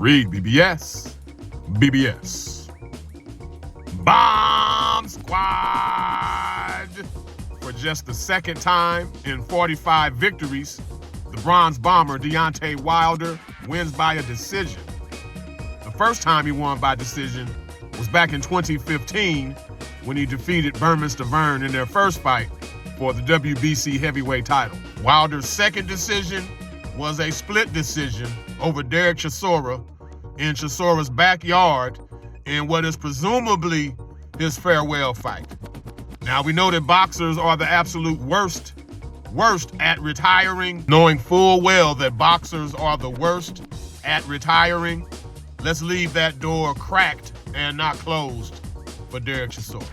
REED-BBS. BBS. Bomb Squad! For just the second time in 45 victories, the Bronze Bomber Deontay Wilder wins by a decision. The first time he won by decision was back in 2015 when he defeated Mr. Vern in their first fight for the WBC heavyweight title. Wilder's second decision was a split decision over Chisora in Chisora's backyard in what is presumably his farewell fight. Now, we know that boxers are the absolute worst at retiring. Knowing full well that boxers are the worst at retiring, let's leave that door cracked and not closed for Chisora.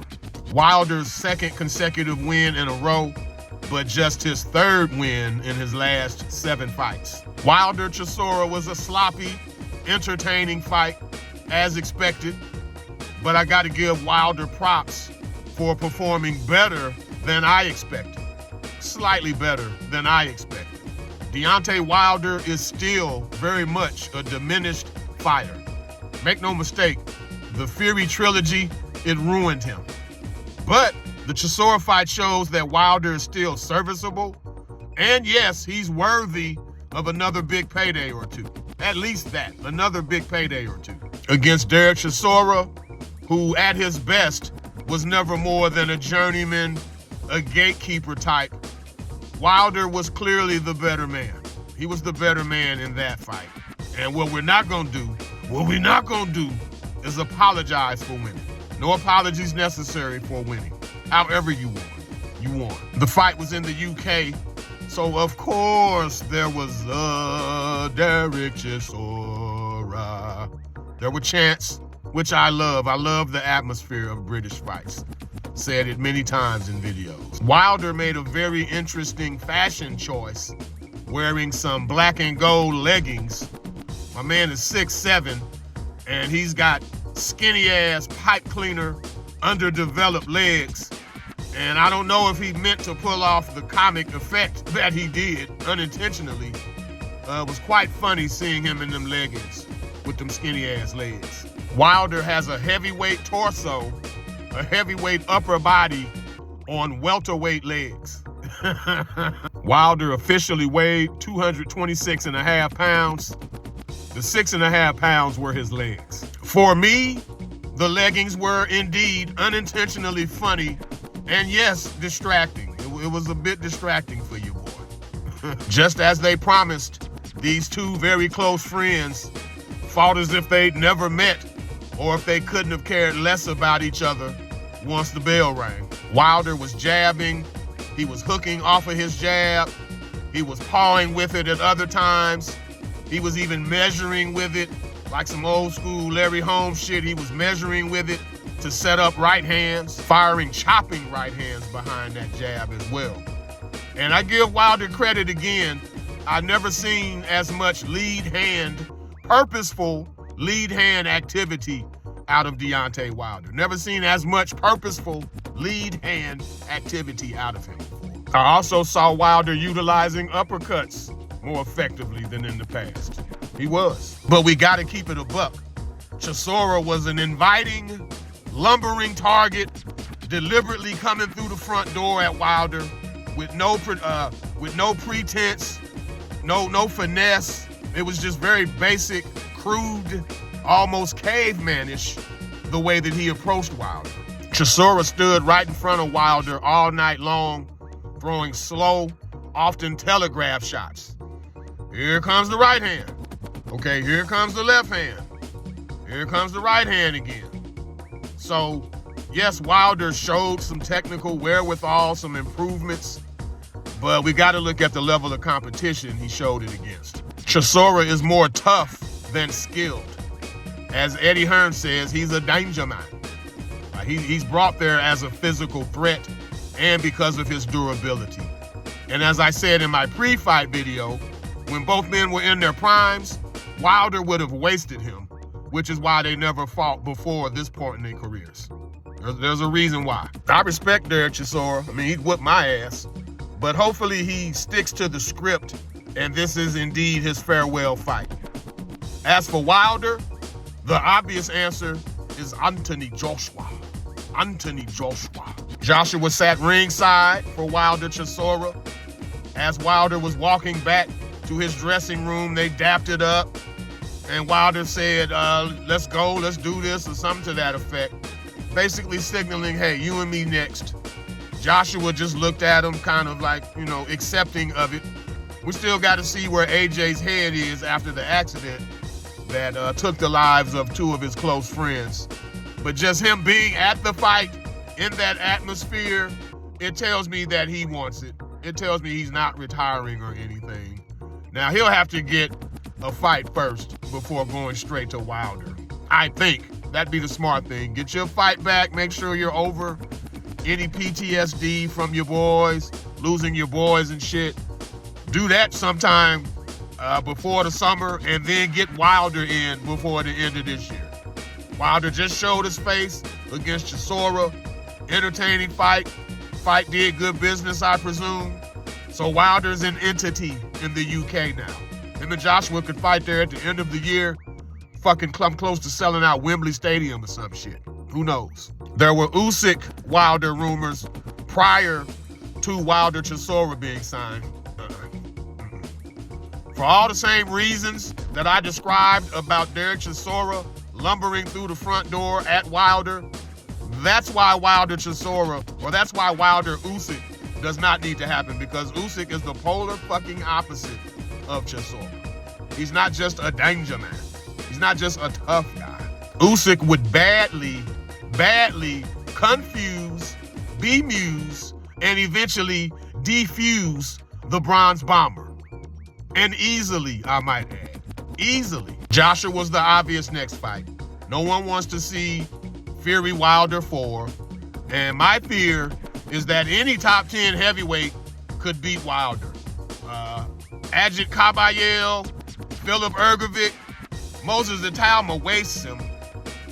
Wilder's second consecutive win in a row, but just his third win in his last 7 fights. Wilder Chisora was a sloppy, entertaining fight, as expected, but I gotta give Wilder props for performing better than I expected. Slightly better than I expected. Deontay Wilder is still very much a diminished fighter. Make no mistake, the Fury trilogy, it ruined him. But the Chisora fight shows that Wilder is still serviceable, and yes, he's worthy of another big payday or two. At least that, another big payday or two. Against Chisora, who at his best was never more than a journeyman, a gatekeeper type, Wilder was clearly the better man. He was the better man in that fight. And what we're not gonna do is apologize for winning. No apologies necessary for winning. However you won, you won. The fight was in the UK, so of course there was Derek Chisora. There were chants, which I love. I love the atmosphere of British fights. Said it many times in videos. Wilder made a very interesting fashion choice, wearing some black and gold leggings. My man is 6'7", and he's got skinny ass pipe cleaner, underdeveloped legs. And I don't know if he meant to pull off the comic effect that he did unintentionally. It was quite funny seeing him in them leggings with them skinny ass legs. Wilder has a heavyweight torso, a heavyweight upper body on welterweight legs. Wilder officially weighed 226.5 pounds. The 6.5 pounds were his legs. For me, the leggings were indeed unintentionally funny and yes, distracting. It was a bit distracting for you, boy. Just as they promised, these two very close friends fought as if they'd never met or if they couldn't have cared less about each other once the bell rang. Wilder was jabbing, he was hooking off of his jab, he was pawing with it at other times, he was even measuring with it, like some old school Larry Holmes shit. He was measuring with it to set up right hands, firing chopping right hands behind that jab as well. And I give Wilder credit again. I've never seen as much purposeful lead hand activity out of Deontay Wilder. Never seen as much purposeful lead hand activity out of him. I also saw Wilder utilizing uppercuts more effectively than in the past. He was. But we gotta keep it a buck. Chisora was an inviting, lumbering target, deliberately coming through the front door at Wilder with no pretense, no finesse. It was just very basic, crude, almost cavemanish the way that he approached Wilder. Chisora stood right in front of Wilder all night long, throwing slow, often telegraph shots. Here comes the right hand. Okay, here comes the left hand. Here comes the right hand again. So, yes, Wilder showed some technical wherewithal, some improvements, but we got to look at the level of competition he showed it against. Chisora is more tough than skilled. As Eddie Hearn says, he's a danger man. He's brought there as a physical threat and because of his durability. And as I said in my pre-fight video, when both men were in their primes, Wilder would have wasted him, which is why they never fought before this point in their careers. There's a reason why. I respect Derek Chisora. I mean, he'd whip my ass, but hopefully he sticks to the script and this is indeed his farewell fight. As for Wilder, the obvious answer is AnthonyJoshua. AnthonyJoshua. Joshua sat ringside for Wilder Chisora. As Wilder was walking back to his dressing room, they dapped it up. And Wilder said, let's go, let's do this, or something to that effect. Basically signaling, hey, you and me next. Joshua just looked at him kind of like, accepting of it. We still got to see where AJ's head is after the accident that took the lives of two of his close friends. But just him being at the fight in that atmosphere, it tells me that he wants it. It tells me he's not retiring or anything. Now, he'll have to get a fight first before going straight to Wilder. I think that'd be the smart thing. Get your fight back. Make sure you're over any PTSD from your boys, losing your boys and shit. Do that sometime before the summer, and then get Wilder in before the end of this year. Wilder just showed his face against Chisora. Entertaining fight. Fight did good business, I presume. So Wilder's an entity in the UK now. Him and Joshua could fight there at the end of the year. Fucking come close to selling out Wembley Stadium or some shit. Who knows? There were Usyk Wilder rumors prior to Wilder Chisora being signed. For all the same reasons that I described about Derek Chisora lumbering through the front door at Wilder, that's why Wilder Chisora, or that's why Wilder Usyk does not need to happen, because Usyk is the polar fucking opposite of Chisora. He's not just a danger man. He's not just a tough guy. Usyk would badly confuse, bemuse, and eventually defuse the Bronze Bomber. And easily, I might add. Easily. Joshua was the obvious next fight. No one wants to see Fury Wilder 4. And my fear is that any top 10 heavyweight could beat Wilder. Ajit Kabayel, Philip Ergovic, Moses Italma wastes him.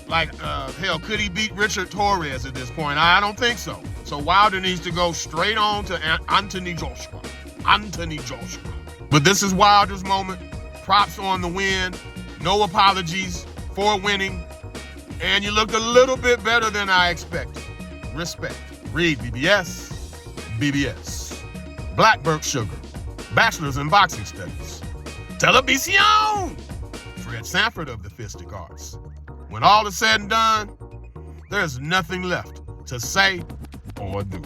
Like, hell, could he beat Richard Torres at this point? I don't think so. So Wilder needs to go straight on to AnthonyJoshua. AnthonyJoshua. But this is Wilder's moment. Props on the win. No apologies for winning. And you looked a little bit better than I expected. Respect. REED-BBS. BBS. Blackbird Sugar. Bachelor's in Boxing Studies. Television. Fred Sanford of the Fistic Arts. When all is said and done, there's nothing left to say or do.